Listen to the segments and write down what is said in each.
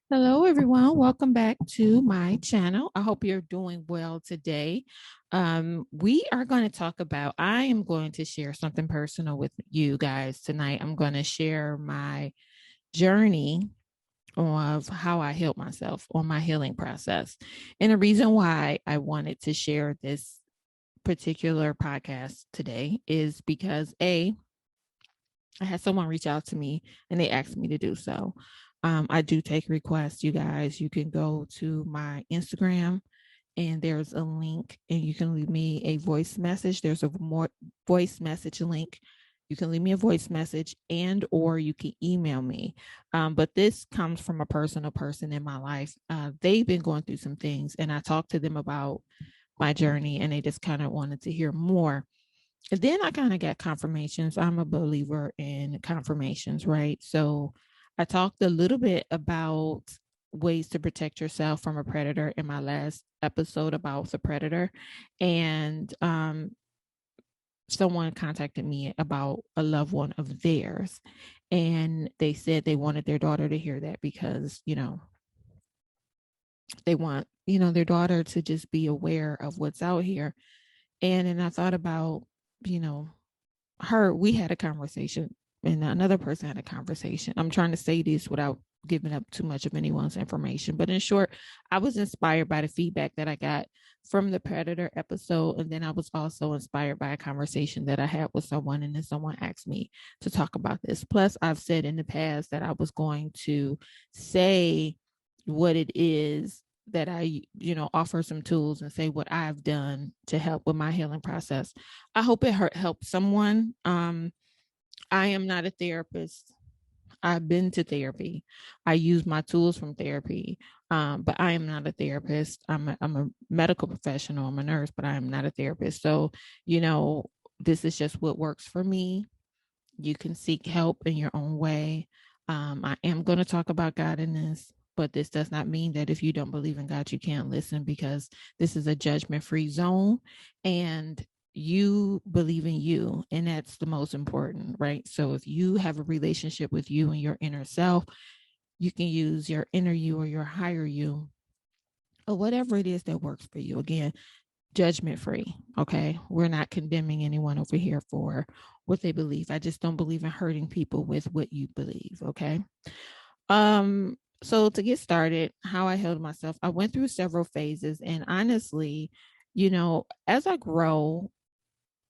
Hello, everyone. Welcome back to my channel. I hope you're doing well today. I am going to share something personal with you guys tonight. I'm going to share my journey of how I healed myself on my healing process. And the reason why I wanted to share this particular podcast today is because I had someone reach out to me and they asked me to do so. I do take requests, you guys. You can go to my Instagram and there's a link and you can leave me a voice message. There's a more voice message link. You can leave me a voice message and or you can email me. But this comes from a personal person in my life. They've been going through some things and I talked to them about my journey and they just kind of wanted to hear more. And then I kind of got confirmations. I'm a believer in confirmations, right? So I talked a little bit about ways to protect yourself from a predator in my last episode about the predator. And someone contacted me about a loved one of theirs. And they said they wanted their daughter to hear that because, they want, their daughter to just be aware of what's out here. And I thought about, you know, we had a conversation and another person had a conversation. I'm trying to say this without giving up too much of anyone's information. But in short, I was inspired by the feedback that I got from the Predator episode. And then I was also inspired by a conversation that I had with someone. And then someone asked me to talk about this. Plus, I've said in the past that I was going to say what it is that I, offer some tools and say what I've done to help with my healing process. I hope it helps someone. I am not a therapist. I've been to therapy. I use my tools from therapy, but I am not a therapist. I'm a medical professional. I'm a nurse, but I am not a therapist. So, you know, this is just what works for me. You can seek help in your own way. I am going to talk about God in this, but this does not mean that if you don't believe in God, you can't listen because this is a judgment free zone and you believe in you. And that's the most important, right? So if you have a relationship with you and your inner self, you can use your inner you or your higher you or whatever it is that works for you. Again, judgment free. Okay. We're not condemning anyone over here for what they believe. I just don't believe in hurting people with what you believe. Okay. So to get started, how I healed myself, I went through several phases and honestly, as I grow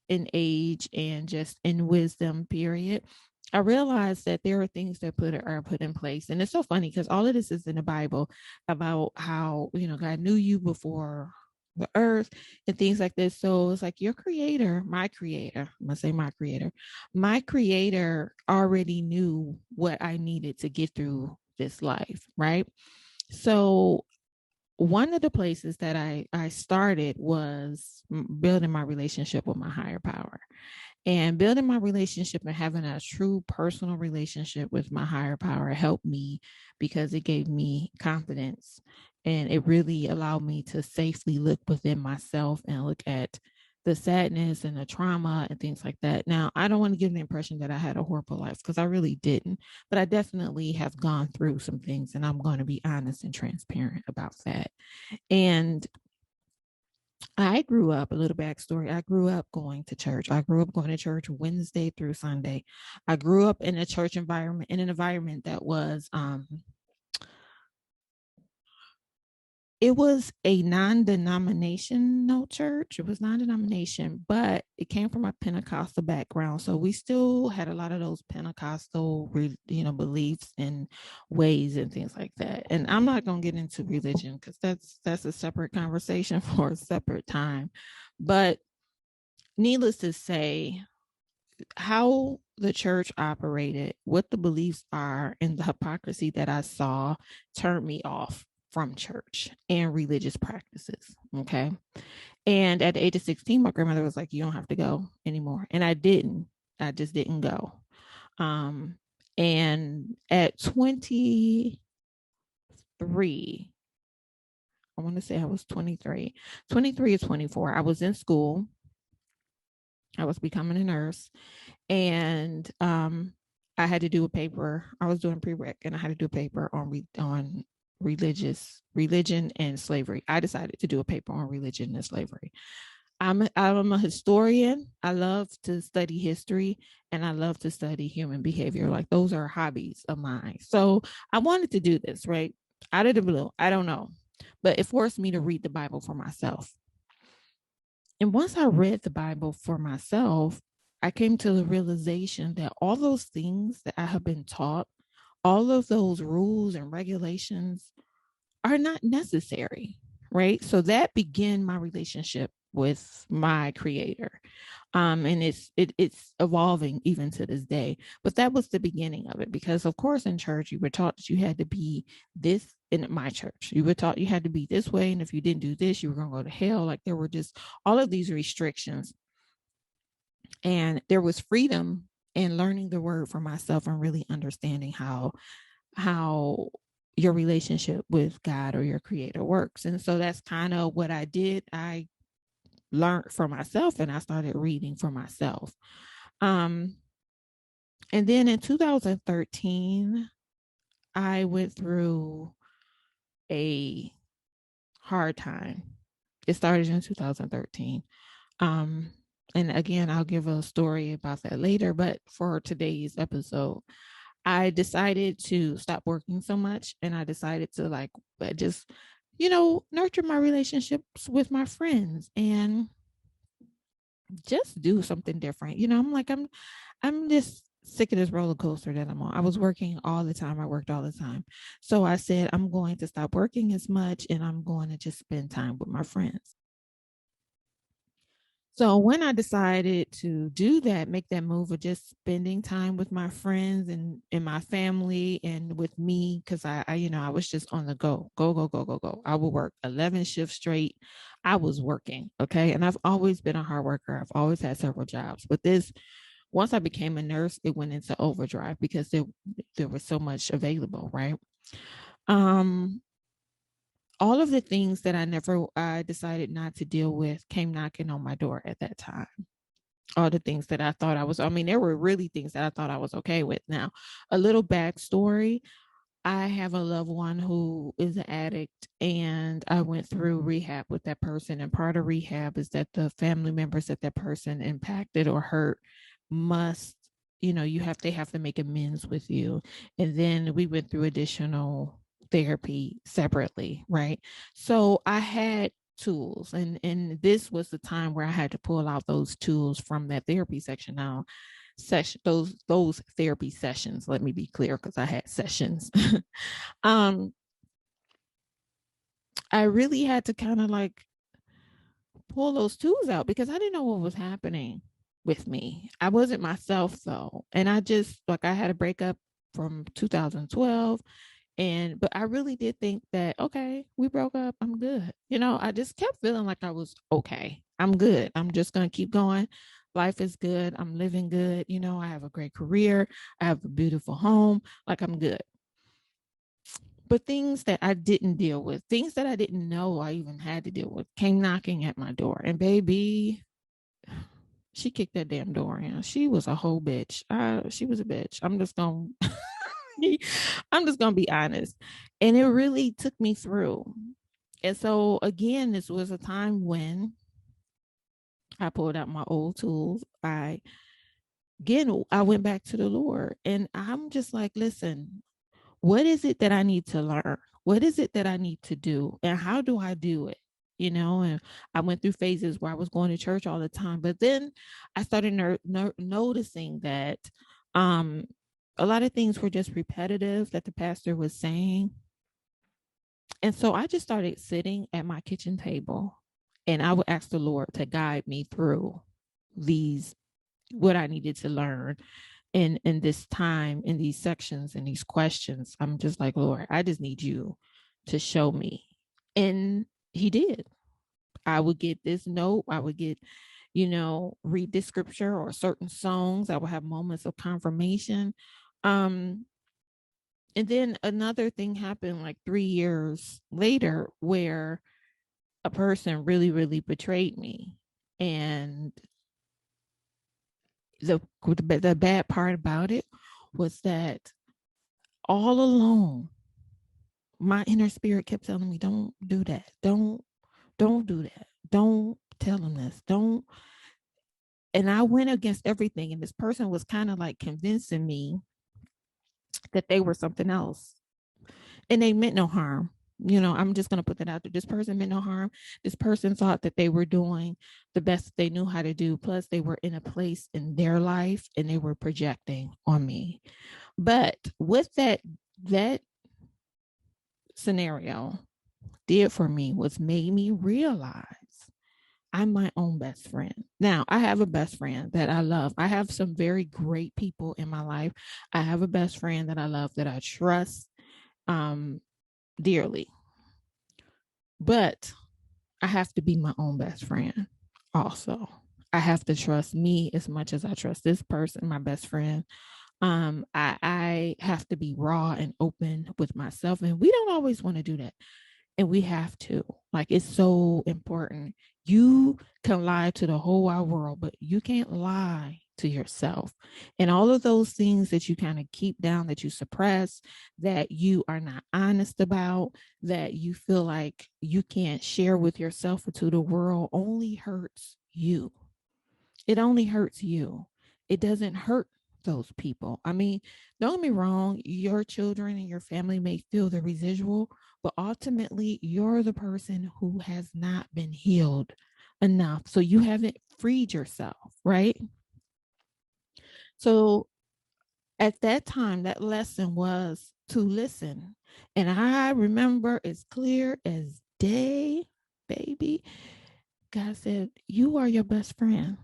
in age and just in wisdom, period, I realized that there are things that are put in place. And it's so funny because all of this is in the Bible about how, God knew you before the earth and things like this. So it's like your creator, my creator, I'm gonna say my creator already knew what I needed to get through this life, right? So one of the places that I started was building my relationship with my higher power and building my relationship and having a true personal relationship with my higher power helped me because it gave me confidence and it really allowed me to safely look within myself and look at the sadness and the trauma and things like that. Now, I don't want to give the impression that I had a horrible life because I really didn't, but I definitely have gone through some things and I'm going to be honest and transparent about that. And I grew up, a little backstory. I grew up going to church. I grew up going to church Wednesday through Sunday. I grew up in a church environment, in an environment that was it was a non-denominational church. It was non-denomination, but it came from a Pentecostal background. So we still had a lot of those Pentecostal, beliefs and ways and things like that. And I'm not going to get into religion because that's a separate conversation for a separate time. But needless to say, how the church operated, what the beliefs are, and the hypocrisy that I saw turned me off from church and religious practices. Okay. And at the age of 16, my grandmother was like, you don't have to go anymore. And I didn't. I just didn't go. Um, and at 23, I want to say I was 23 or 24. I was in school. I was becoming a nurse and I had to do a paper. I was doing prereq, and I had to do a paper on religion and slavery. I decided to do a paper on religion and slavery. I'm a historian. I love to study history and I love to study human behavior. Like those are hobbies of mine. So I wanted to do this, right? Out of the blue. I don't know. But it forced me to read the Bible for myself. And once I read the Bible for myself, I came to the realization that all those things that I have been taught, all of those rules and regulations are not necessary, right? So that began my relationship with my creator. And it's evolving even to this day. But that was the beginning of it, because of course in church you were taught that you had to be this. In my church, you were taught you had to be this way, and if you didn't do this, you were going to go to hell. Like there were just all of these restrictions, and there was freedom in learning the word for myself and really understanding how your relationship with God or your creator works. And so that's kind of what I did. I learned for myself and I started reading for myself. And then in 2013, I went through a hard time. It started in 2013. And again, I'll give a story about that later, but for today's episode, I decided to stop working so much and I decided to like just, nurture my relationships with my friends and just do something different. I'm just sick of this roller coaster that I'm on. I was working all the time. I worked all the time. So I said, I'm going to stop working as much and I'm going to just spend time with my friends. So when I decided to do that, make that move of just spending time with my friends and my family and with me, because I was just on the go, go, go, go, go, go. I would work 11 shifts straight. I was working. Okay. And I've always been a hard worker. I've always had several jobs, but once I became a nurse, it went into overdrive because there was so much available. Right. Um, all of the things that I decided not to deal with came knocking on my door at that time. All the things that I thought there were really things that I thought I was okay with. Now, a little backstory. I have a loved one who is an addict, and I went through rehab with that person. And part of rehab is that the family members that person impacted or hurt must, they have to make amends with you. And then we went through additional therapy separately, right? So I had tools, and this was the time where I had to pull out those tools from that therapy section. Now, those therapy sessions, let me be clear, because I had sessions. um I really had to kind of like pull those tools out because I didn't know what was happening with me. I wasn't myself though, and I had a breakup from 2012. But I really did think that, okay, we broke up, I'm good. I just kept feeling like I was okay, I'm good, I'm just gonna keep going. Life is good, I'm living good. I have a great career, I have a beautiful home, like I'm good. But things that I didn't deal with, things that I didn't know I even had to deal with, came knocking at my door. And baby, she kicked that damn door in. She was a whole bitch. She was a bitch. I'm just gonna be honest. And it really took me through. And so again, this was a time when I pulled out my old tools. I went back to the Lord, and I'm just like, listen, what is it that I need to learn? What is it that I need to do? And how do I do it? And I went through phases where I was going to church all the time, but then I started noticing that a lot of things were just repetitive that the pastor was saying. And so I just started sitting at my kitchen table and I would ask the Lord to guide me through what I needed to learn in this time, in these sections, in these questions. I'm just like, Lord, I just need you to show me. And he did. I would get this note. I would get, read this scripture or certain songs. I would have moments of confirmation. And then another thing happened like 3 years later where a person really, really betrayed me. And the bad part about it was that all along, my inner spirit kept telling me, don't do that. Don't do that. Don't tell him this. Don't. And I went against everything. And this person was kind of like convincing me that they were something else. And they meant no harm. I'm just going to put that out there. This person meant no harm. This person thought that they were doing the best they knew how to do. Plus, they were in a place in their life and they were projecting on me. But with that scenario did for me was made me realize I'm my own best friend. Now, I have a best friend that I love. I have some very great people in my life. I have a best friend that I love, that I trust dearly. But I have to be my own best friend also. I have to trust me as much as I trust this person, my best friend. I have to be raw and open with myself. And we don't always want to do that. And we have to. Like, it's so important. You can lie to the whole wide world, but you can't lie to yourself. And all of those things that you kind of keep down, that you suppress, that you are not honest about, that you feel like you can't share with yourself or to the world, only hurts you. It only hurts you. It doesn't hurt those people. I mean, don't get me wrong, your children and your family may feel the residual, but ultimately you're the person who has not been healed enough. So you haven't freed yourself, right? So at that time, that lesson was to listen. And I remember as clear as day, baby, God said, you are your best friend.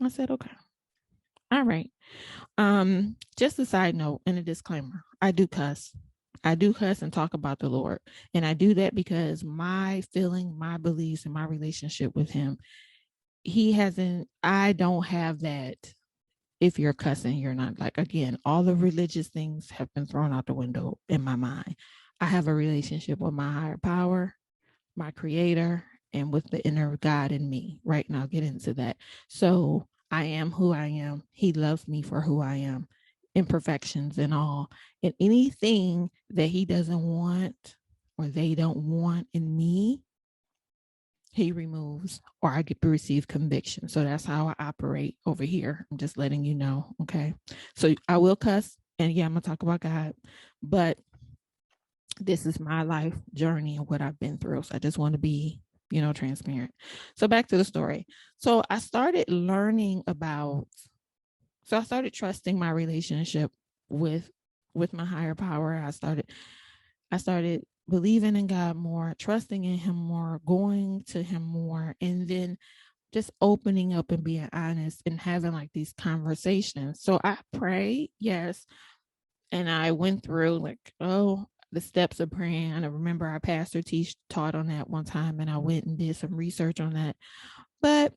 I said, okay. All right. Just a side note and a disclaimer. I do cuss. I do cuss and talk about the Lord. And I do that because my feeling, my beliefs, and my relationship with him, I don't have that. If you're cussing, you're not, like, again, all the religious things have been thrown out the window in my mind. I have a relationship with my higher power, my creator, and with the inner God in me, right? And I'll get into that. So I am who I am. He loves me for who I am, imperfections and all. And anything that he doesn't want or they don't want in me, he removes, or I get to receive conviction. So that's how I operate over here. I'm just letting you know. Okay. So I will cuss, and yeah, I'm going to talk about God, but this is my life journey and what I've been through. So I just want to be, transparent. So back to the story. So I started trusting my relationship with my higher power. I started believing in God more, trusting in him more, going to him more, and then just opening up and being honest and having like these conversations. So I pray, yes. And I went through the steps of praying. I remember our pastor taught on that one time, and I went and did some research on that. But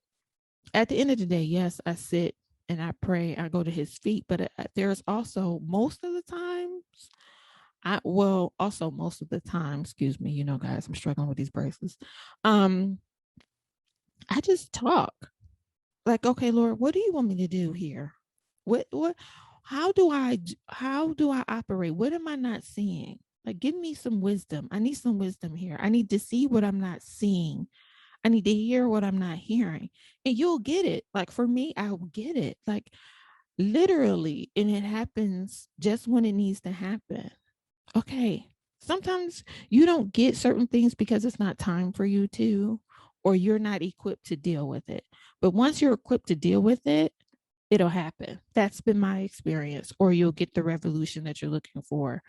at the end of the day, yes, I sit and I pray. I go to his feet, but there's also most of the times, most of the time, excuse me, guys, I'm struggling with these braces. I just talk like, okay, Lord, what do you want me to do here? What, how do I operate? What am I not seeing? Like, give me some wisdom. I need some wisdom here. I need to see what I'm not seeing. I need to hear what I'm not hearing. And you'll get it. Like, for me, I will get it. Like, literally. And it happens just when it needs to happen. Okay. Sometimes you don't get certain things because it's not time for you to, or you're not equipped to deal with it. But once you're equipped to deal with it, it'll happen. That's been my experience, or you'll get the revolution that you're looking for.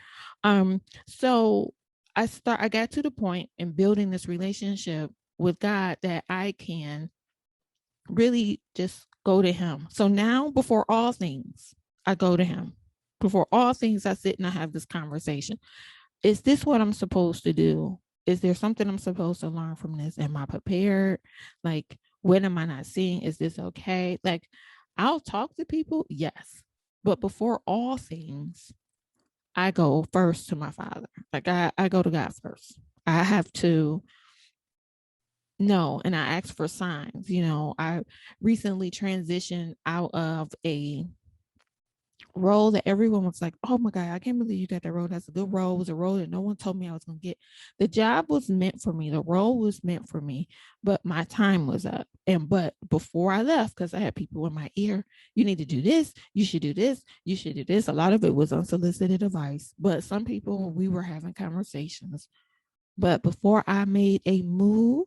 So I got to the point in building this relationship with God that I can really just go to him. So now, before all things, I go to him. Before all things, I sit and I have this conversation. Is this what I'm supposed to do? Is there something I'm supposed to learn from this? Am I prepared? Like, what am I not seeing? Is this okay? Like, I'll talk to people, yes. But before all things, I go first to my Father. Like, I go to God first. I have to know, and I ask for signs. I recently transitioned out of a role that everyone was like, oh my God, I can't believe you got that role. That's a good role. It was a role that no one told me I was going to get. The job was meant for me. The role was meant for me, but my time was up. But before I left, because I had people in my ear, you need to do this. You should do this. You should do this. A lot of it was unsolicited advice, but some people, we were having conversations. But before I made a move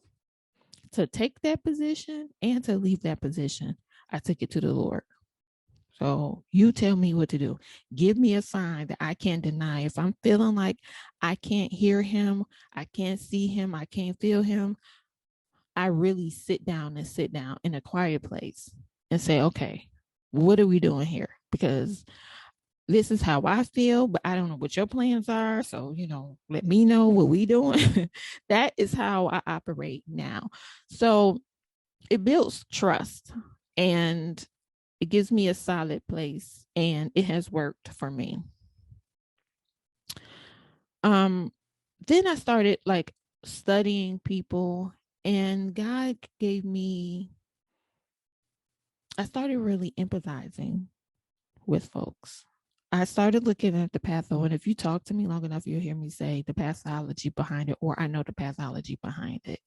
to take that position and to leave that position, I took it to the Lord. So you tell me what to do. Give me a sign that I can't deny. If I'm feeling like I can't hear him, I can't see him, I can't feel him, I really sit down in a quiet place and say, okay, what are we doing here? Because this is how I feel, but I don't know what your plans are. So, let me know what we doing. That is how I operate now. So it builds trust, and it gives me a solid place, and it has worked for me. Then I started like studying people, and God gave me, I started really empathizing with folks. I started looking at the patho, and if you talk to me long enough, you'll hear me say the pathology behind it, or I know the pathology behind it.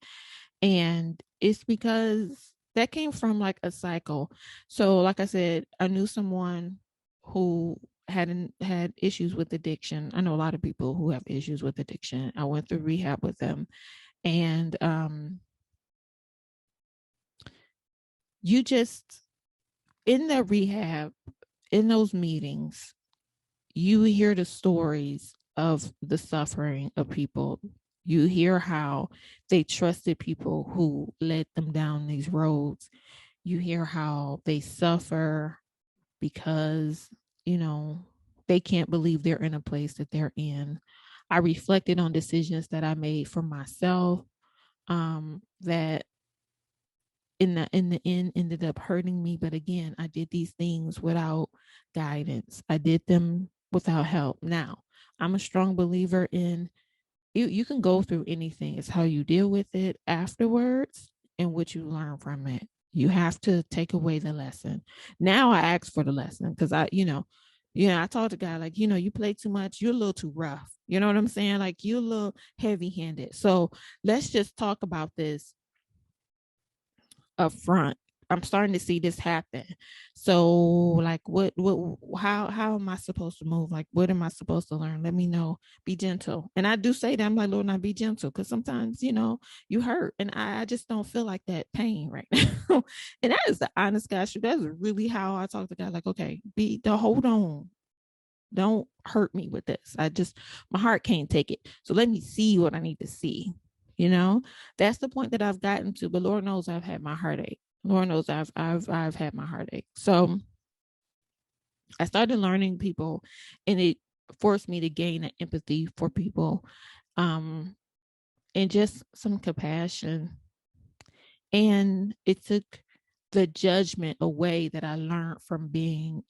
And it's because that came from like a cycle. So, like I said, I knew someone who had issues with addiction. I know a lot of people who have issues with addiction. I went through rehab with them, and you just, in the rehab, in those meetings, you hear the stories of the suffering of people. You hear how they trusted people who led them down these roads. You hear how they suffer because, they can't believe they're in a place that they're in. I reflected on decisions that I made for myself, that in the end ended up hurting me. But again, I did these things without guidance. I did them without help. Now, I'm a strong believer in you can go through anything. It's how you deal with it afterwards and what you learn from it. You have to take away the lesson. Now I ask for the lesson because I told the guy, like, you play too much, you're a little too rough. You know what I'm saying? Like, you're a little heavy handed. So let's just talk about this up front. I'm starting to see this happen. So, like, how am I supposed to move? Like, what am I supposed to learn? Let me know. Be gentle. And I do say that, I'm like, Lord, not be gentle, because sometimes, you hurt, and I just don't feel like that pain right now. And that is the honest God. That's really how I talk to God. Like, okay, hold on. Don't hurt me with this. My heart can't take it. So let me see what I need to see. That's the point that I've gotten to. But Lord knows I've had my heartache. Lord knows I've had my heartache. So I started learning people, and it forced me to gain an empathy for people, and just some compassion. And it took the judgment away that I learned from being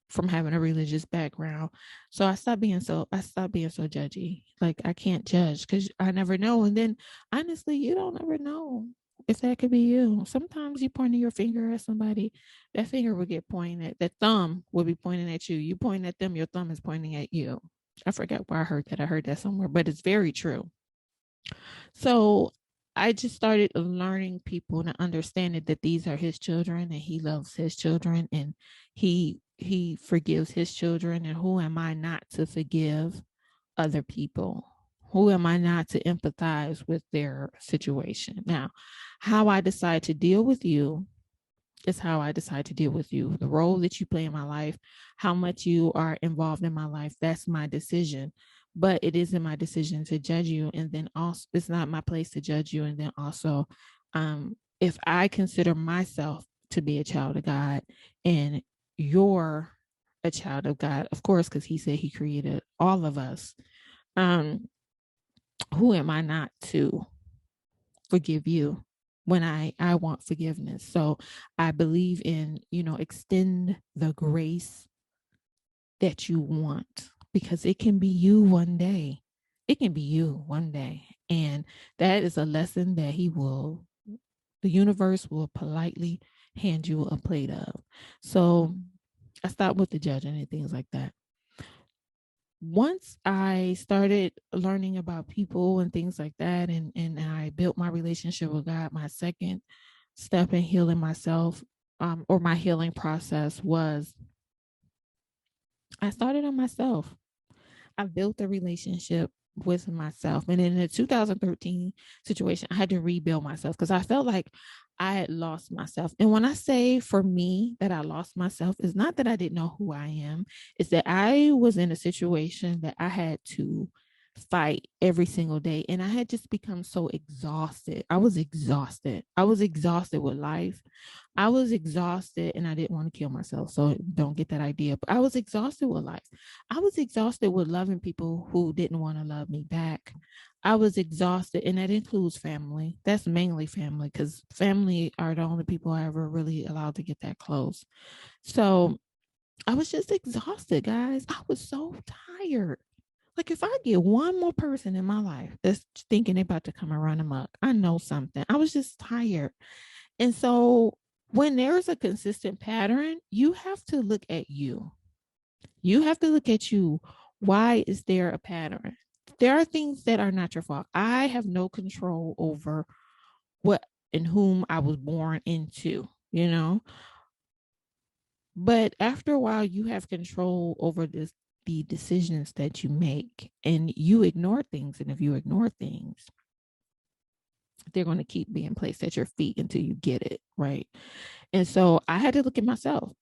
from having a religious background. So I stopped being so judgy. Like, I can't judge because I never know. And then honestly, you don't ever know if that could be you. Sometimes you pointing your finger at somebody, that finger will get pointed, that thumb will be pointing at you. You point at them, your thumb is pointing at you. I forgot where I heard that. I heard that somewhere, but it's very true. So I just started learning people and understanding that these are his children, and he loves his children, and he forgives his children. And who am I not to forgive other people? Who am I not to empathize with their situation? Now, how I decide to deal with you is how I decide to deal with you. The role that you play in my life, how much you are involved in my life, that's my decision. But it isn't my decision to judge you. And then also, it's not my place to judge you. And then also, if I consider myself to be a child of God, and you're a child of God, of course, because he said he created all of us, who am I not to forgive you when I want forgiveness? So I believe in, extend the grace that you want, because it can be you one day. It can be you one day. And that is a lesson that the universe will politely hand you a plate of. So I stopped with the judging and things like that. Once I started learning about people and things like that, and I built my relationship with God, my second step in healing myself, or my healing process was I started on myself. I built a relationship with myself. And in the 2013 situation, I had to rebuild myself because I felt like I had lost myself. And when I say for me that I lost myself, it's not that I didn't know who I am, it's that I was in a situation that I had to fight every single day. And I had just become so exhausted. I was exhausted. I was exhausted with life. I was exhausted and I didn't want to kill myself. So don't get that idea. But I was exhausted with life. I was exhausted with loving people who didn't want to love me back. I was exhausted, and that includes family. That's mainly family because family are the only people I ever really allowed to get that close. So I was just exhausted, guys. I was so tired. Like if I get one more person in my life that's thinking they're about to come and run amok, I know something. I was just tired. And so when there's a consistent pattern, you have to look at you. You have to look at you. Why is there a pattern? There are things that are not your fault. I have no control over what and whom I was born into, you know? But after a while, you have control over the decisions that you make, and you ignore things. And if you ignore things, they're going to keep being placed at your feet until you get it, right? And so I had to look at myself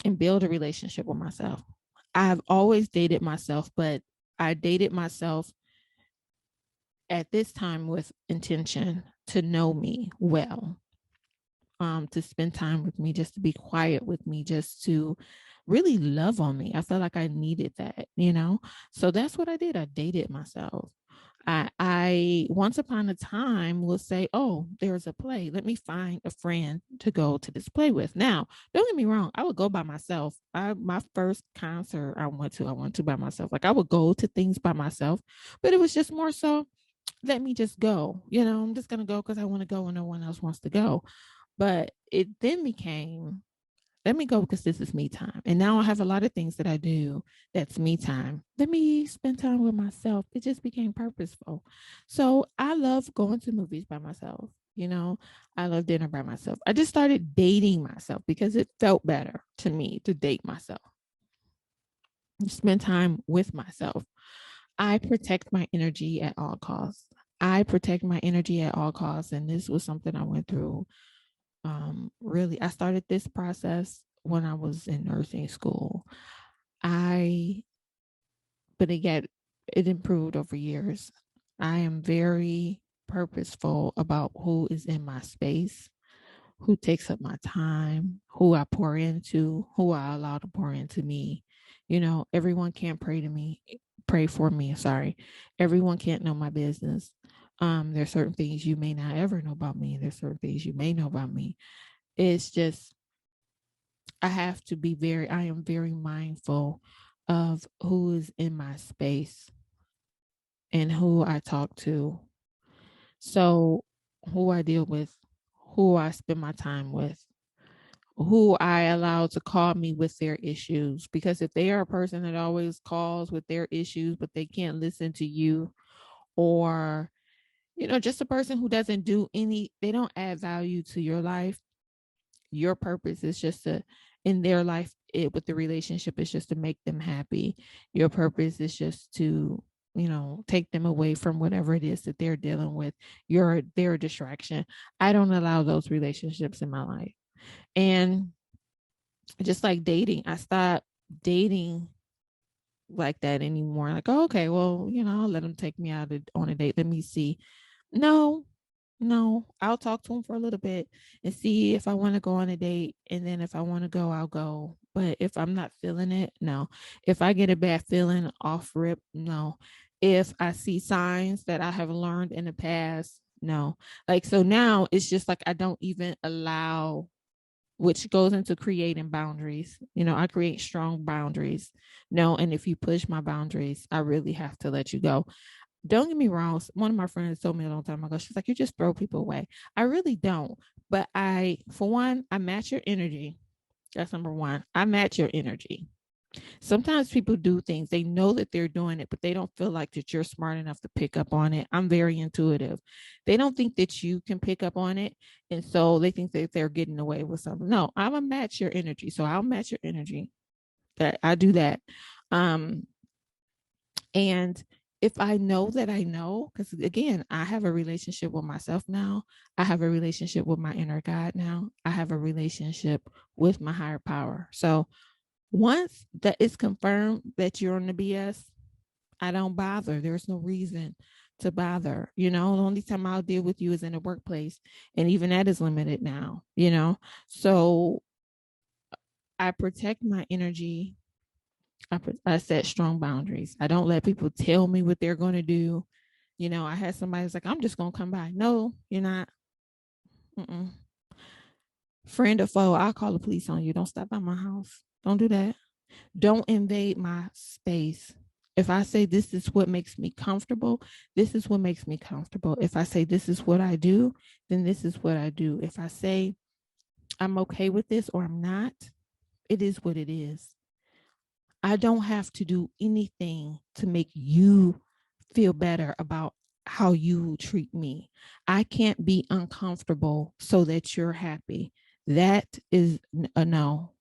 and build a relationship with myself. I've always dated myself, but I dated myself at this time with intention to know me well, to spend time with me, just to be quiet with me, just to really love on me. I felt like I needed that, you know? So that's what I did. I dated myself. I once upon a time will say, oh, there's a play. Let me find a friend to go to this play with. Now, don't get me wrong. I would go by myself. My first concert I went to by myself. Like I would go to things by myself, but it was just more so, let me just go. You know, I'm just going to go because I want to go and no one else wants to go. But it then became, let me go because this is me time. And now I have a lot of things that I do that's me time. Let me spend time with myself. It just became purposeful. So I love going to movies by myself. You know, I love dinner by myself. I just started dating myself because it felt better to me to date myself, spend time with myself. I protect my energy at all costs. I protect my energy at all costs. And this was something I went through. Really, I started this process when I was in nursing school. I, but it improved over years. I am very purposeful about who is in my space, who takes up my time, who I pour into, who I allow to pour into me. You know, everyone can't pray for me. Sorry. Everyone can't know my business. There's certain things you may not ever know about me. There's certain things you may know about me. It's just, I am very mindful of who is in my space and who I talk to. So, who I deal with, who I spend my time with, who I allow to call me with their issues. Because if they are a person that always calls with their issues, but they can't listen to you, or, just a person who they don't add value to your life. Your purpose is just to, in their life, with the relationship, is just to make them happy. Your purpose is just to, take them away from whatever it is that they're dealing with. They're a distraction. I don't allow those relationships in my life. And just like dating, I stopped dating like that anymore. Like, oh, okay, well, I'll let them take me out on a date. Let me see. No, no, I'll talk to him for a little bit and see if I want to go on a date. And then if I want to go, I'll go. But if I'm not feeling it, no. If I get a bad feeling off rip, no. If I see signs that I have learned in the past, no. Like, so now it's just like I don't even allow, which goes into creating boundaries. I create strong boundaries. No, and if you push my boundaries, I really have to let you go. Don't get me wrong. One of my friends told me a long time ago, she's like, you just throw people away. I really don't. But for one, I match your energy. That's number one. I match your energy. Sometimes people do things, they know that they're doing it, but they don't feel like that you're smart enough to pick up on it. I'm very intuitive. They don't think that you can pick up on it. And so they think that they're getting away with something. No, I'm going to match your energy. So I'll match your energy. That I do that. Um, and if I know that I know, because again, I have a relationship with myself now. I have a relationship with my inner God now. I have a relationship with my higher power. So once that is confirmed that you're on the BS, I don't bother. There's no reason to bother. The only time I'll deal with you is in the workplace. And even that is limited now. So I protect my energy. I set strong boundaries. I don't let people tell me what they're going to do. I had somebody who's like, I'm just going to come by. No, you're not. Mm-mm. Friend or foe, I'll call the police on you. Don't stop by my house. Don't do that. Don't invade my space. If I say this is what makes me comfortable, this is what makes me comfortable. If I say this is what I do, then this is what I do. If I say I'm okay with this or I'm not, it is what it is. I don't have to do anything to make you feel better about how you treat me. I can't be uncomfortable so that you're happy. That is a no.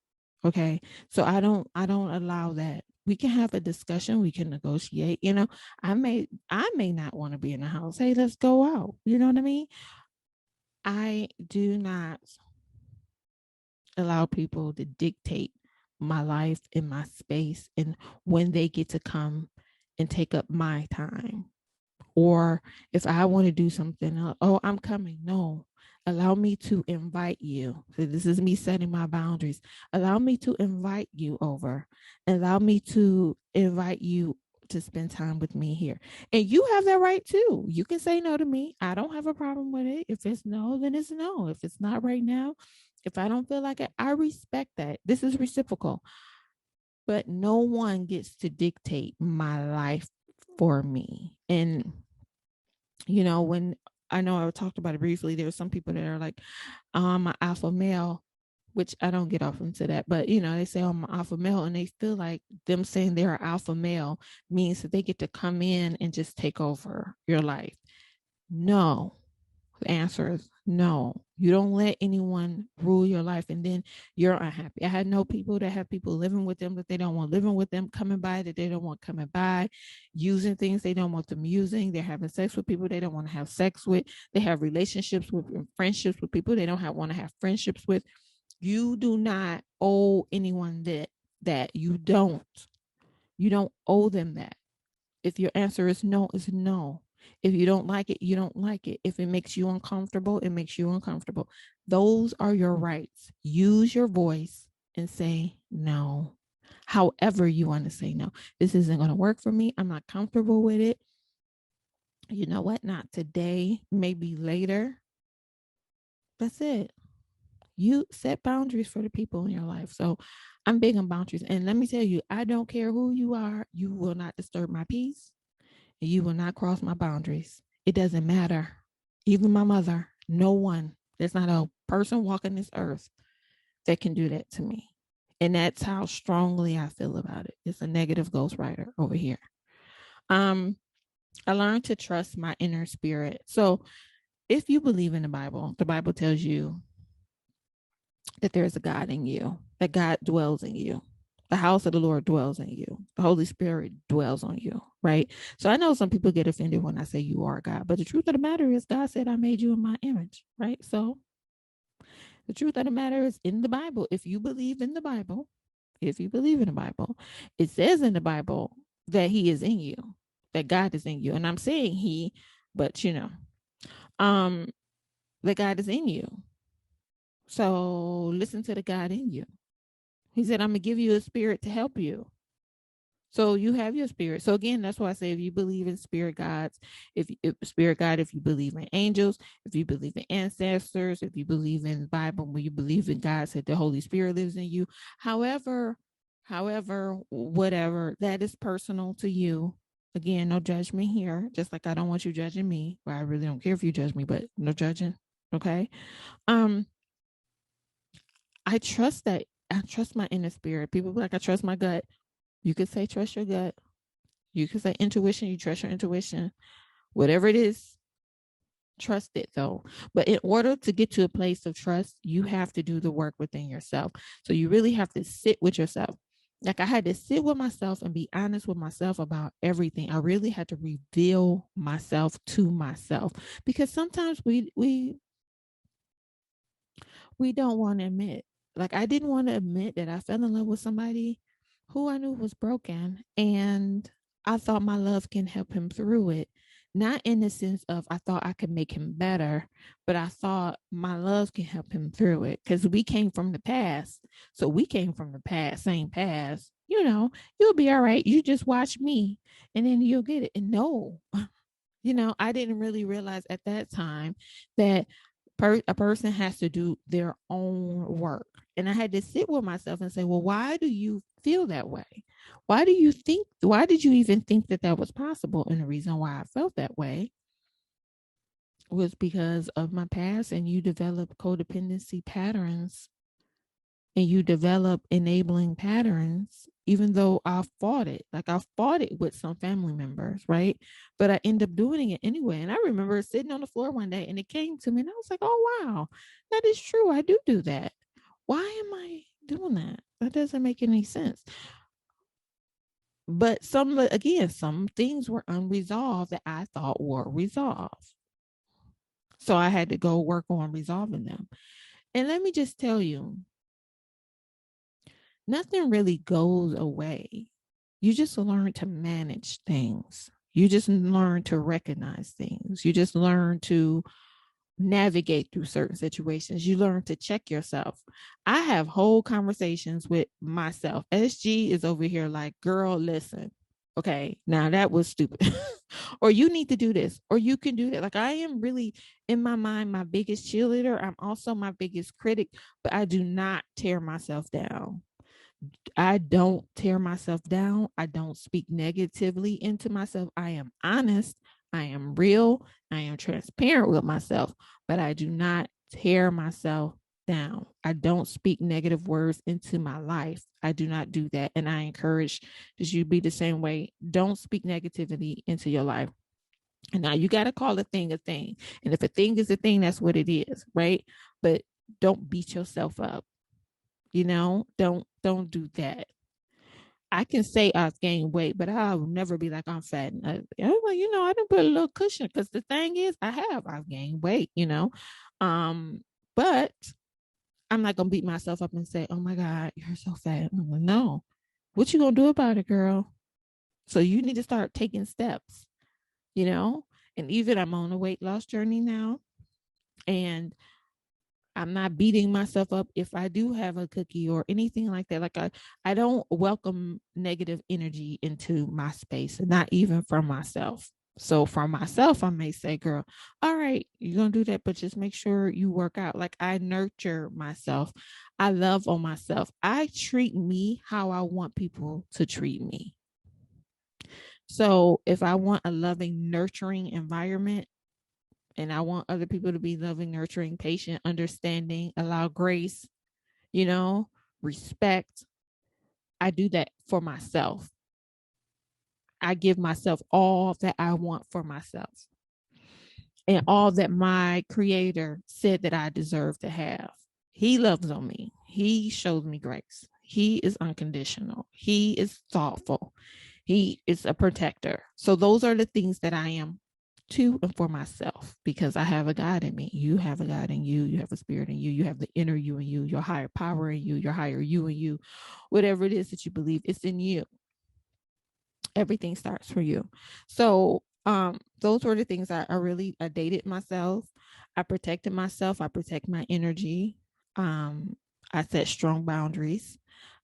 Okay. So I don't allow that. We can have a discussion, we can negotiate. I may not want to be in the house. Hey, let's go out. You know what I mean? I do not allow people to dictate my life and my space and when they get to come and take up my time. Or if I want to do something, oh, I'm coming. No, allow me to invite you. So this is me setting my boundaries. Allow me to invite you over. Allow me to invite you to spend time with me here. And you have that right too. You can say no to me. I don't have a problem with it. If it's no, then it's no. If it's not right now, if I don't feel like it, I respect that. This is reciprocal. But no one gets to dictate my life for me. And when I know I talked about it briefly, there are some people that are like, I'm an alpha male, which I don't get off into that, but they say I'm an alpha male and they feel like them saying they're an alpha male means that they get to come in and just take over your life. No, the answer is no. You don't let anyone rule your life and then you're unhappy. I had no people that have people living with them that they don't want living with them, coming by that they don't want coming by, using things they don't want them using. They're having sex with people they don't want to have sex with. They have relationships with friendships with people they don't want to have friendships with. You do not owe anyone that you don't owe them that. If your answer is no, it's no. If you don't like it, you don't like it. If it makes you uncomfortable, it makes you uncomfortable. Those are your rights. Use your voice and say no. However you want to say no. This isn't going to work for me. I'm not comfortable with it. You know what? Not today, maybe later. That's it. You set boundaries for the people in your life. So I'm big on boundaries. And let me tell you, I don't care who you are. You will not disturb my peace. And you will not cross my boundaries. It doesn't matter. Even my mother, no one, there's not a person walking this earth that can do that to me. And that's how strongly I feel about it. It's a negative ghostwriter over here. I learned to trust my inner spirit. So if you believe in the Bible tells you that there's a God in you, that God dwells in you. The house of the Lord dwells in you. The Holy Spirit dwells on you, right? So I know some people get offended when I say you are God, but the truth of the matter is God said I made you in my image, right? So the truth of the matter is in the Bible. If you believe in the Bible, it says in the Bible that he is in you, that God is in you. And I'm saying he, but that God is in you. So listen to the God in you. He said, I'm going to give you a spirit to help you. So you have your spirit. So again, that's why I say if you believe in spirit gods, if spirit God, if you believe in angels, if you believe in ancestors, if you believe in the Bible, when you believe in God said the Holy Spirit lives in you, however, whatever, that is personal to you. Again, no judgment here. Just like I don't want you judging me. Well, I really don't care if you judge me, but no judging. Okay. I trust that I trust my inner spirit. People be like, I trust my gut. You could say trust your gut. You could say intuition. You trust your intuition. Whatever it is, trust it though. But in order to get to a place of trust, you have to do the work within yourself. So you really have to sit with yourself. Like I had to sit with myself and be honest with myself about everything. I really had to reveal myself to myself because sometimes we don't want to admit. Like I didn't want to admit that I fell in love with somebody who I knew was broken, and I thought my love can help him through it. Not in the sense of I thought I could make him better, but I thought my love can help him through it because we came from the past. So we came from the past, same past. You'll be all right. You just watch me and then you'll get it. And no, I didn't really realize at that time that a person has to do their own work. And I had to sit with myself and say, well, why do you feel that way? Why did you even think that that was possible? And the reason why I felt that way was because of my past, and you develop codependency patterns and you develop enabling patterns, even though I fought it. Like I fought it with some family members, right? But I end up doing it anyway. And I remember sitting on the floor one day and it came to me and I was like, oh, wow, that is true. I do that. Why am I doing that? That doesn't make any sense. But some things were unresolved that I thought were resolved. So I had to go work on resolving them. And let me just tell you, nothing really goes away. You just learn to manage things. You just learn to recognize things. You just learn to navigate through certain situations. You learn to check yourself. I have whole conversations with myself. SG is over here like, girl, listen. Okay, now that was stupid. Or you need to do this, or you can do that. Like I am really in my mind my biggest cheerleader. I'm also my biggest critic, but I do not tear myself down. I don't tear myself down. I don't speak negatively into myself. I am honest. I am real. I am transparent with myself, but I do not tear myself down. I don't speak negative words into my life. I do not do that. And I encourage that you be the same way. Don't speak negativity into your life. And now you got to call a thing a thing. And if a thing is a thing, that's what it is, right? But don't beat yourself up. Don't do that. I can say I've gained weight, but I'll never be like I'm fat. I didn't put a little cushion because the thing is, I've gained weight, but I'm not gonna beat myself up and say, "Oh my God, you're so fat." I'm like, no, what you gonna do about it, girl? So you need to start taking steps, you know. And even I'm on a weight loss journey now, and I'm not beating myself up if I do have a cookie or anything like that. Like I don't welcome negative energy into my space, and not even from myself. So from myself, I may say, girl, all right, you're going to do that, but just make sure you work out. Like I nurture myself. I love on myself. I treat me how I want people to treat me. So if I want a loving, nurturing environment, and I want other people to be loving, nurturing, patient, understanding, allow grace, you know, respect. I do that for myself. I give myself all that I want for myself and all that my creator said that I deserve to have. He loves on me. He shows me grace. He is unconditional. He is thoughtful. He is a protector. So those are the things that I am to and for myself, because I have a God in me. You have a God in you. You have a spirit in you. You have the inner you in you, your higher power in you, your higher you in you. Whatever it is that you believe, it's in you. Everything starts for you. So those were the things I dated myself. I protected myself. I protect my energy. I set strong boundaries.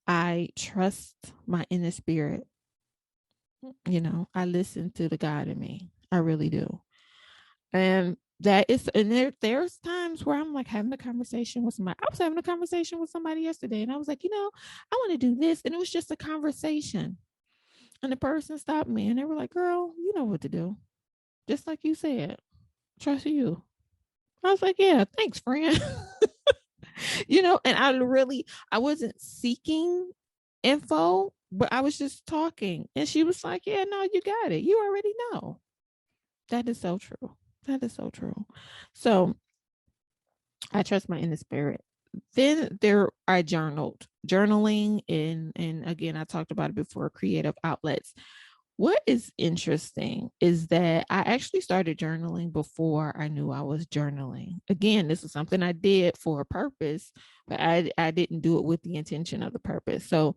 I trust my inner spirit. I listen to the God in me. I really do. And there's times where I'm like having a conversation with somebody. I was having a conversation with somebody yesterday, and I was like, I want to do this. And it was just a conversation. And the person stopped me and they were like, girl, you know what to do. Just like you said, trust you. I was like, yeah, thanks, friend. And I wasn't seeking info, but I was just talking. And she was like, yeah, no, you got it. You already know. That is so true. That is so true. So I trust my inner spirit. Then I journaling, and again, I talked about it before, creative outlets. What is interesting is that I actually started journaling before I knew I was journaling. Again, this is something I did for a purpose, but I didn't do it with the intention of the purpose. So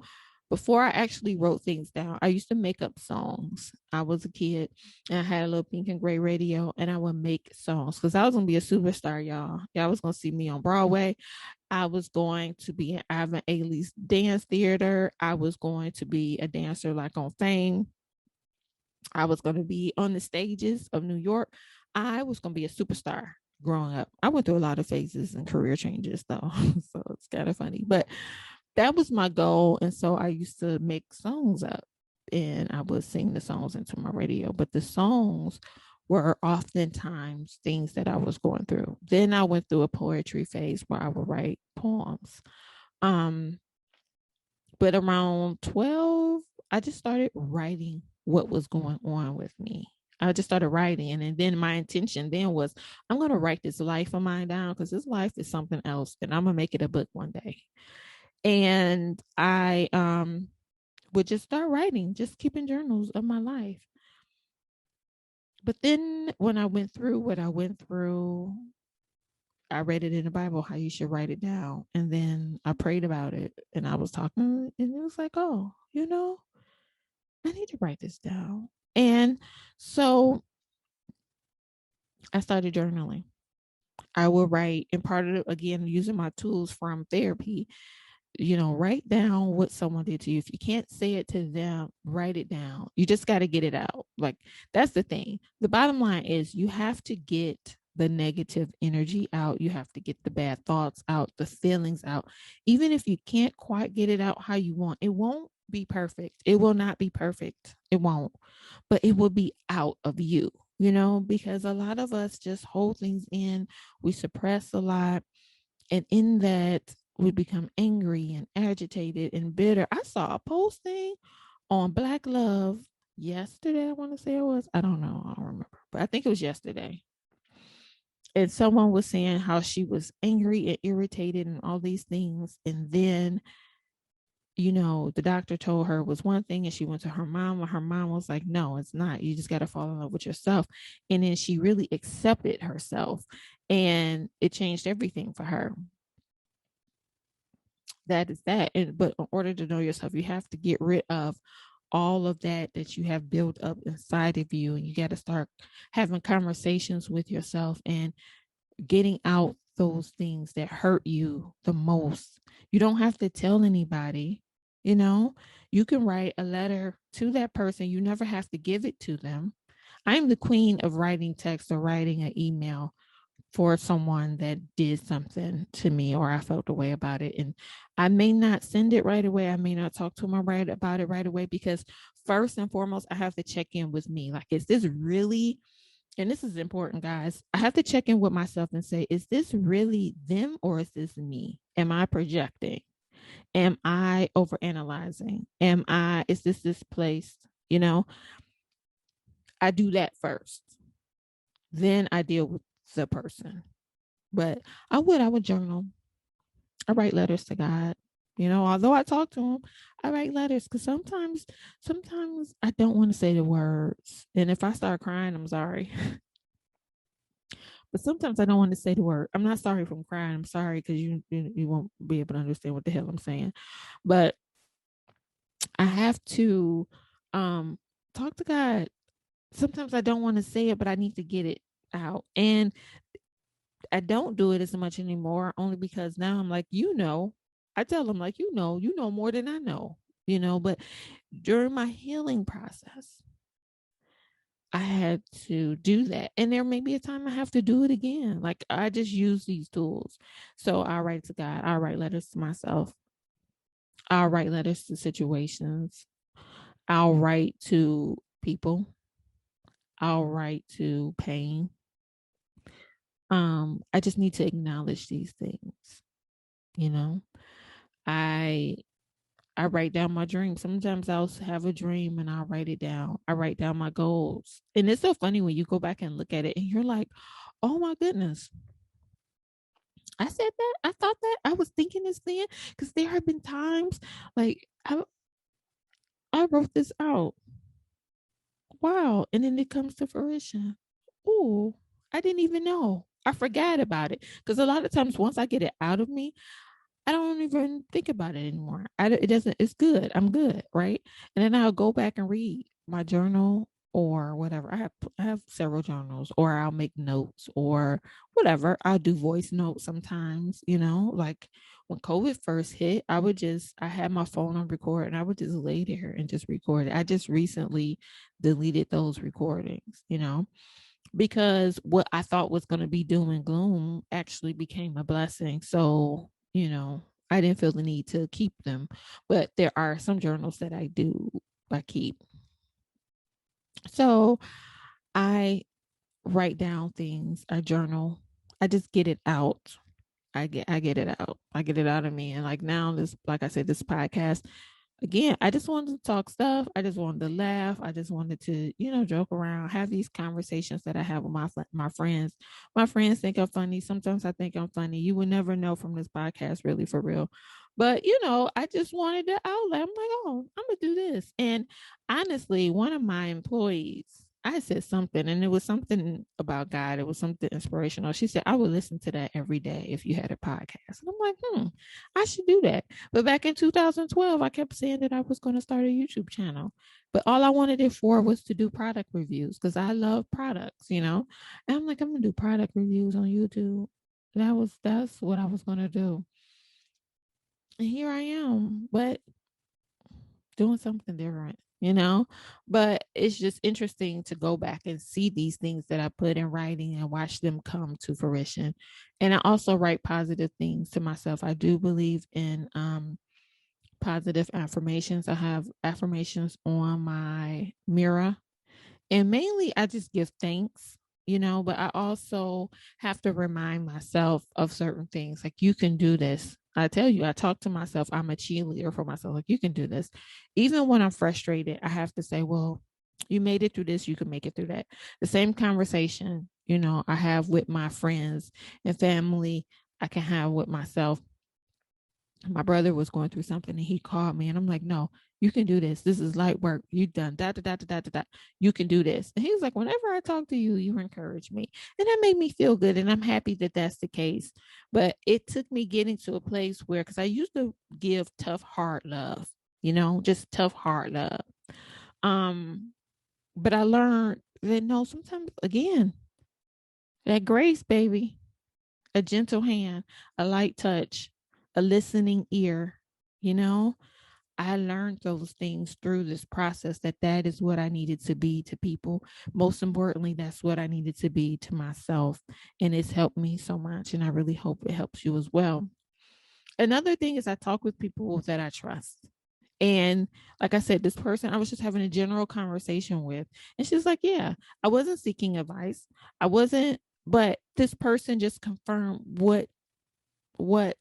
before I actually wrote things down, I used to make up songs. I was a kid and I had a little pink and gray radio, and I would make songs because I was going to be a superstar, y'all. Y'all was going to see me on Broadway. I was going to be in Ivan Ailey's dance theater. I was going to be a dancer like on Fame. I was going to be on the stages of New York. I was going to be a superstar growing up. I went through a lot of phases and career changes, though. So it's kind of funny. But that was my goal. And so I used to make songs up and I would sing the songs into my radio. But the songs were oftentimes things that I was going through. Then I went through a poetry phase where I would write poems. Um, but around 12, I just started writing what was going on with me. I just started writing. And then my intention then was, I'm going to write this life of mine down because this life is something else. And I'm going to make it a book one day. And I would just start writing, just keeping journals of my life. But then when I went through what I went through, I read it in the Bible how you should write it down. And then I prayed about it and I was talking and it was like, oh, I need to write this down. And so I started journaling. I will write, and part of it, again, using my tools from therapy, write down what someone did to you. If you can't say it to them, write it down. You just got to get it out. Like, that's the thing. The bottom line is you have to get the negative energy out. You have to get the bad thoughts out, the feelings out. Even if you can't quite get it out how you want, it won't be perfect. It will not be perfect. It won't, but it will be out of you, because a lot of us just hold things in. We suppress a lot. And in that, we become angry and agitated and bitter. I saw a posting on Black Love yesterday. I want to say it was. I don't know. I don't remember. But I think it was yesterday. And someone was saying how she was angry and irritated and all these things. And then, the doctor told her it was one thing and she went to her mom and her mom was like, no, it's not. You just got to fall in love with yourself. And then she really accepted herself and it changed everything for her. That is that. But in order to know yourself, you have to get rid of all of that you have built up inside of you. And you got to start having conversations with yourself and getting out those things that hurt you the most. You don't have to tell anybody, you can write a letter to that person. You never have to give it to them. I'm the queen of writing text or writing an email for someone that did something to me or I felt a way about it. And I may not send it right away. I may not talk to them about it right away because first and foremost, I have to check in with me. Like, is this really, and this is important, guys, I have to check in with myself and say, is this really them or is this me? Am I projecting? Am I overanalyzing? Is this place? I do that first. Then I deal with the person. But I would journal. I write letters to God. Although I talk to him, I write letters because sometimes I don't want to say the words. And if I start crying, I'm sorry. But sometimes I don't want to say the word. I'm not sorry if I'm crying. I'm sorry because you won't be able to understand what the hell I'm saying. But I have to talk to God. Sometimes I don't want to say it, but I need to get it out. And I don't do it as much anymore, only because now I'm like, I tell them like, you know more than I know, but during my healing process, I had to do that. And there may be a time I have to do it again. Like, I just use these tools. So I write to God, I write letters to myself, I'll write letters to situations, I'll write to people, I'll write to pain. I just need to acknowledge these things. You know, I I write down my dreams. Sometimes I'll have a dream and I'll write it down. I write down my goals. And it's so funny when you go back and look at it and you're like, oh my goodness, I said that. I thought that. I was thinking this then. Because there have been times like I wrote this out. Wow. And then it comes to fruition. Ooh, I didn't even know. I forgot about it. Because a lot of times once I get it out of me, I don't even think about it anymore. It doesn't, it's good. I'm good. Right. And then I'll go back and read my journal or whatever. I have several journals, or I'll make notes or whatever. I'll do voice notes sometimes, like when COVID first hit, I had my phone on record and I would just lay there and just record it. I just recently deleted those recordings, because what I thought was going to be doom and gloom actually became a blessing. So, I didn't feel the need to keep them, but there are some journals that I keep. So I write down things, I journal, I just get it out. I get it out. I get it out of me. And like now, like I said, this podcast, again, I just wanted to talk stuff. I just wanted to laugh. I just wanted to, joke around, have these conversations that I have with my friends. My friends think I'm funny. Sometimes I think I'm funny. You will never know from this podcast, really, for real. But I just wanted to outlet. I'm like, oh, I'm gonna do this. And honestly, one of my employees, I said something, and it was something about God. It was something inspirational. She said, I would listen to that every day if you had a podcast. And I'm like, I should do that. But back in 2012, I kept saying that I was going to start a YouTube channel. But all I wanted it for was to do product reviews because I love products. And I'm like, I'm going to do product reviews on YouTube. That's what I was going to do. And here I am, but doing something different. But it's just interesting to go back and see these things that I put in writing and watch them come to fruition. And I also write positive things to myself. I do believe in positive affirmations. I have affirmations on my mirror, and mainly I just give thanks, but I also have to remind myself of certain things. Like, you can do this. I tell you, I talk to myself. I'm a cheerleader for myself. Like, you can do this. Even when I'm frustrated, I have to say, well, you made it through this. You can make it through that. The same conversation, I have with my friends and family, I can have with myself. My brother was going through something and he called me and I'm like, no, you can do this. This is light work. You done da da da da da da. You can do this. And he was like, whenever I talk to you, you encourage me. And that made me feel good. And I'm happy that that's the case. But it took me getting to a place where, because I used to give tough, hard love, just tough, hard love. Um, but I learned that no, sometimes again, that grace, baby, a gentle hand, a light touch, a listening ear, you know, I learned those things through this process, that is what I needed to be to people. Most importantly, that's what I needed to be to myself. And it's helped me so much. And I really hope it helps you as well. Another thing is I talk with people that I trust. And like I said, this person I was just having a general conversation with, and she's like, yeah, I wasn't seeking advice. I wasn't, but this person just confirmed what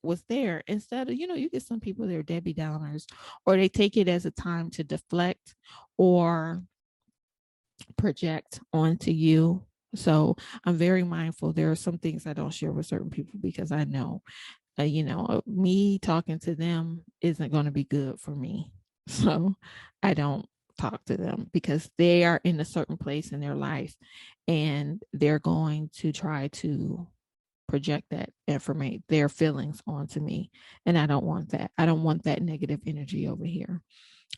was there. Instead of, you get some people, they're Debbie Downers, or they take it as a time to deflect or project onto you. So I'm very mindful. There are some things I don't share with certain people because I know, me talking to them isn't going to be good for me. So I don't talk to them because they are in a certain place in their life and they're going to try to project that information, their feelings onto me. And I don't want that. I don't want that negative energy over here.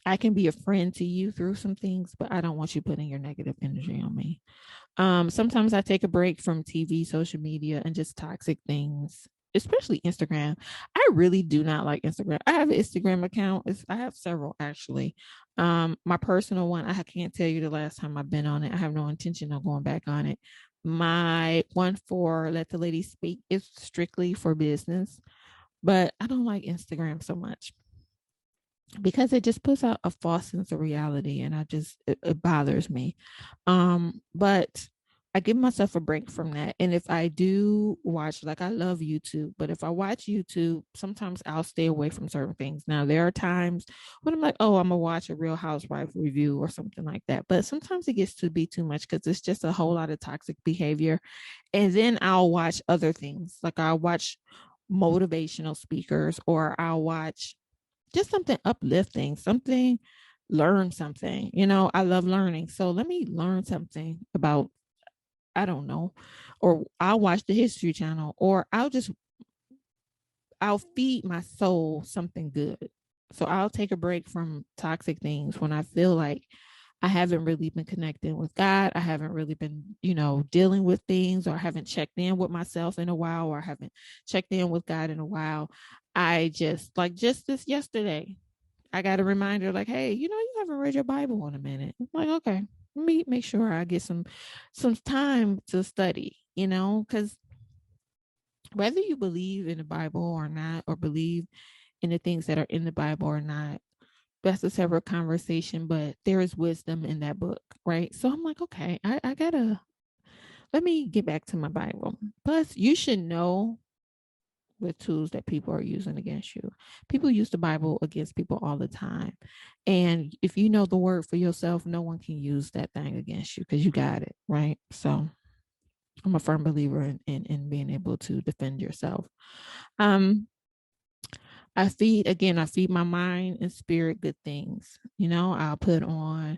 I can be a friend to you through some things, but I don't want you putting your negative energy on me. Sometimes I take a break from TV, social media, and just toxic things, especially Instagram. I really do not like Instagram. I have an Instagram account. I have several actually. My personal one, I can't tell you the last time I've been on it. I have no intention of going back on it. My one for Let the Lady Speak is strictly for business, but I don't like Instagram so much because it just puts out a false sense of reality, and it bothers me. But I give myself a break from that. And if I do watch, like I love YouTube, but if I watch YouTube, sometimes I'll stay away from certain things. Now, there are times when I'm like, oh, I'm going to watch a Real Housewife review or something like that. But sometimes it gets to be too much because it's just a whole lot of toxic behavior. And then I'll watch other things. Like I'll watch motivational speakers, or I'll watch just something uplifting, something, learn something. I love learning. So let me learn something about, I don't know, or I'll watch the History Channel, or I'll feed my soul something good. So I'll take a break from toxic things when I feel like I haven't really been connecting with God. I haven't really been, dealing with things, or I haven't checked in with myself in a while, or I haven't checked in with God in a while. I just this yesterday, I got a reminder like, hey, you haven't read your Bible in a minute. I'm like, okay, let me make sure I get some time to study, because whether you believe in the Bible or not, or believe in the things that are in the Bible or not, that's a separate conversation, but there is wisdom in that book, right? So I'm like, okay, I gotta, let me get back to my Bible. Plus, you should know the tools that people are using against you. People use the Bible against people all the time. And if you know the word for yourself, no one can use that thing against you because you got it, right? So I'm a firm believer in being able to defend yourself. Um, I feed my mind and spirit good things. I'll put on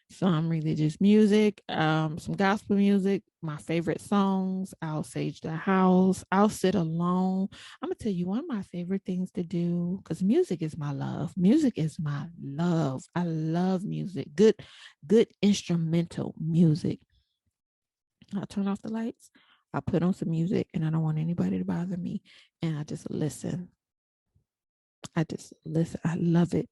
some religious music, some gospel music, my favorite songs. I'll sage the house. I'll sit alone. I'm gonna tell you one of my favorite things to do, because music is my love. Music is my love. I love music. Good instrumental music. I'll turn off the lights. I'll put on some music, and I don't want anybody to bother me. And I just listen. I just listen. I love it.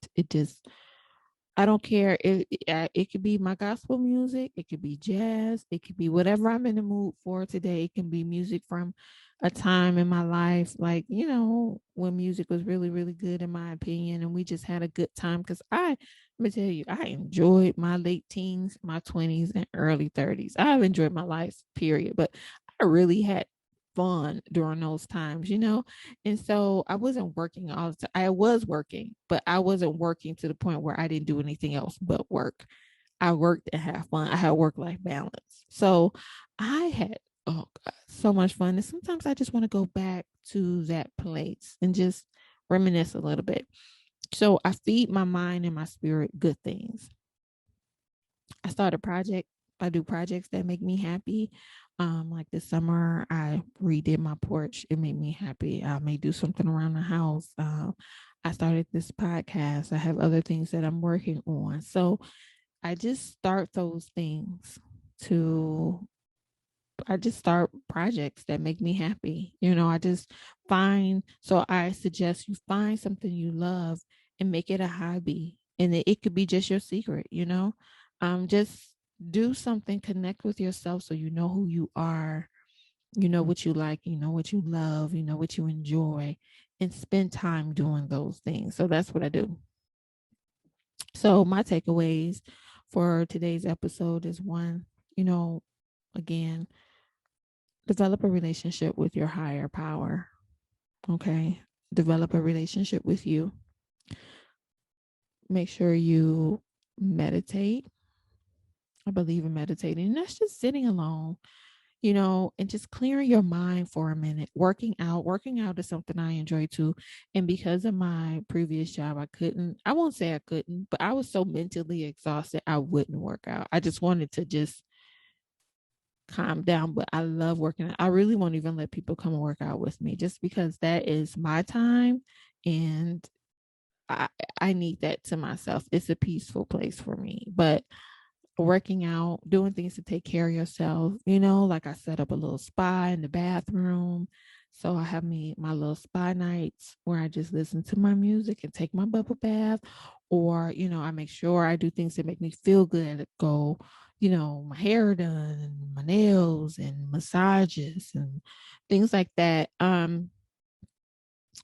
I don't care. It could be my gospel music. It could be jazz. It could be whatever I'm in the mood for today. It can be music from a time in my life, like, when music was really, really good, in my opinion, and we just had a good time. Because let me tell you, I enjoyed my late teens, my 20s, and early 30s. I've enjoyed my life, period. But I really had fun during those times, and so I wasn't working all the time. I was working, but I wasn't working to the point where I didn't do anything else but work. I worked and had fun. I had work-life balance. So I had, oh God, so much fun. And sometimes I just want to go back to that place and just reminisce a little bit. So I feed my mind and my spirit good things. I start a project. I do projects that make me happy. Like this summer, I redid my porch. It made me happy. I may do something around the house. I started this podcast. I have other things that I'm working on. So I just start those things to, I just start projects that make me happy. I just so I suggest you find something you love and make it a hobby. And it could be just your secret. Just do something, connect with yourself so you know who you are, you know what you like, you know what you love, you know what you enjoy, and spend time doing those things. So that's what I do. So my takeaways for today's episode is one, again, develop a relationship with your higher power. Okay. Develop a relationship with you. Make sure you meditate. I believe in meditating. And that's just sitting alone, and just clearing your mind for a minute. Working out is something I enjoy too. And because of my previous job, I won't say I couldn't, but I was so mentally exhausted, I wouldn't work out. I just wanted to just calm down, but I love working out. I really won't even let people come and work out with me just because that is my time. And I, I need that to myself. It's a peaceful place for me. But working out, doing things to take care of yourself, like I set up a little spa in the bathroom. So I have my little spa nights where I just listen to my music and take my bubble bath. Or, I make sure I do things that make me feel good. Go, my hair done and my nails and massages and things like that.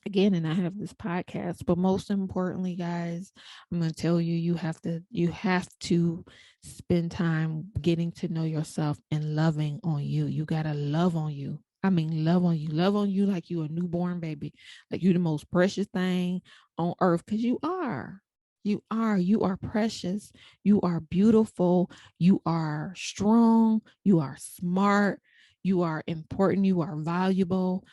again, and I have this podcast, but most importantly, guys, I'm going to tell you, you have to spend time getting to know yourself and loving on you. You got to love on you. I mean, love on you like you a newborn baby, like you the most precious thing on earth, because you are precious, you are beautiful, you are strong, you are smart, you are important, you are valuable.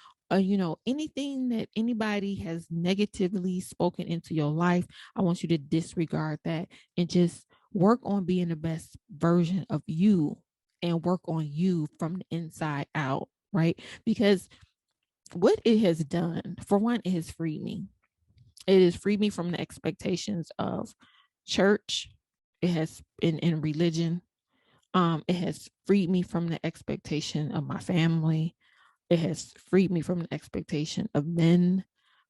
Anything that anybody has negatively spoken into your life, I want you to disregard that and just work on being the best version of you and work on you from the inside out, right? Because what it has done, for one, it has freed me. It has freed me from the expectations of church. It has in religion. It has freed me from the expectation of my family. It has freed me from the expectation of men,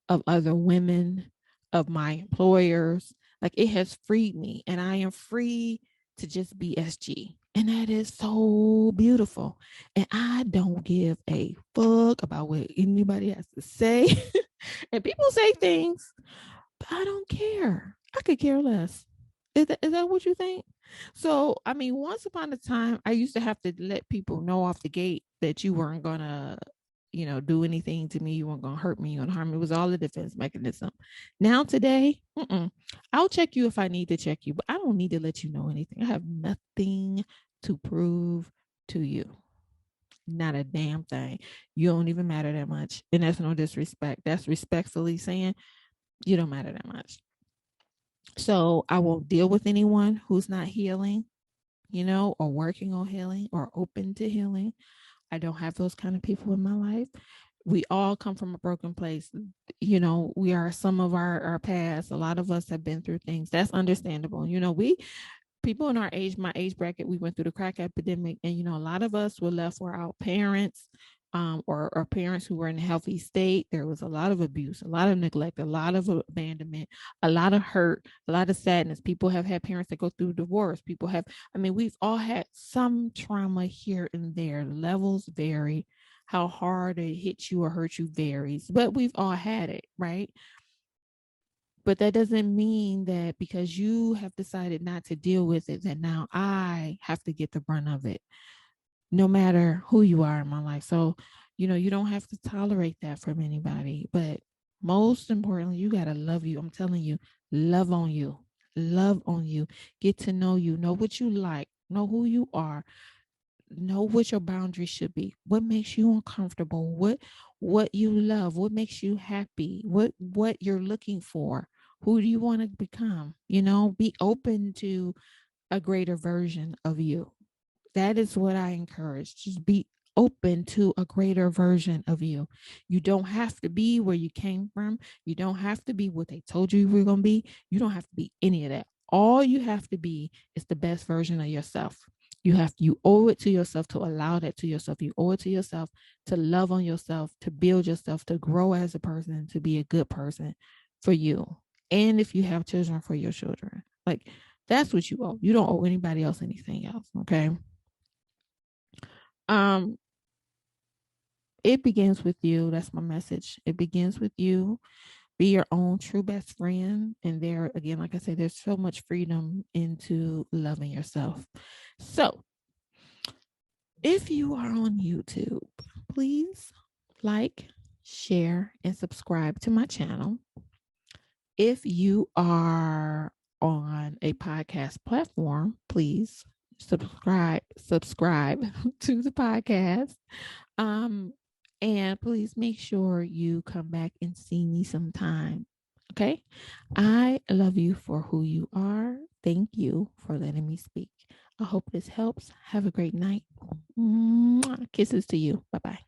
of other women, of my employers. Like, it has freed me, and I am free to just be SG. And that is so beautiful. And I don't give a fuck about what anybody has to say. And people say things, but I don't care. I could care less. Is that what you think? So, I mean, once upon a time, I used to have to let people know off the gate that you weren't gonna, do anything to me. You weren't gonna hurt me. You gonna harm me. It was all a defense mechanism. Now today, I'll check you if I need to check you, but I don't need to let you know anything. I have nothing to prove to you. Not a damn thing. You don't even matter that much, and that's no disrespect. That's respectfully saying you don't matter that much. So I won't deal with anyone who's not healing, or working on healing or open to healing. I don't have those kind of people in my life. We all come from a broken place. We are some of our past. A lot of us have been through things. That's understandable. We people in our age, my age bracket, we went through the crack epidemic, and a lot of us were left without parents, or parents who were in a healthy state. There was a lot of abuse, a lot of neglect, a lot of abandonment, a lot of hurt, a lot of sadness. People have had parents that go through divorce. People have, I mean, we've all had some trauma here and there. The levels vary. How hard it hits you or hurts you varies, but we've all had it, right? But that doesn't mean that because you have decided not to deal with it, that now I have to get the brunt of it, no matter who you are in my life. So, you don't have to tolerate that from anybody. But most importantly, you got to love you. I'm telling you, love on you, love on you, get to know you, know what you like, know who you are, know what your boundaries should be, what makes you uncomfortable, what you love, what makes you happy, what you're looking for, who do you want to become. Be open to a greater version of you. That is what I encourage. Just be open to a greater version of you. You don't have to be where you came from. You don't have to be what they told you were going to be. You don't have to be any of that. All you have to be is the best version of yourself. You owe it to yourself to allow that to yourself. You owe it to yourself to love on yourself, to build yourself, to grow as a person, to be a good person for you. And if you have children, for your children. Like, that's what you owe. You don't owe anybody else anything else. Okay. Um, it begins with you. That's my message. It begins with you. Be your own true best friend. And there again, like I said, there's so much freedom into loving yourself. So if you are on YouTube, please like, share, and subscribe to my channel. If you are on a podcast platform, please subscribe to the podcast. And please make sure you come back and see me sometime. Okay. I love you for who you are. Thank you for letting me speak. I hope this helps. Have a great night. Kisses to you. Bye-bye.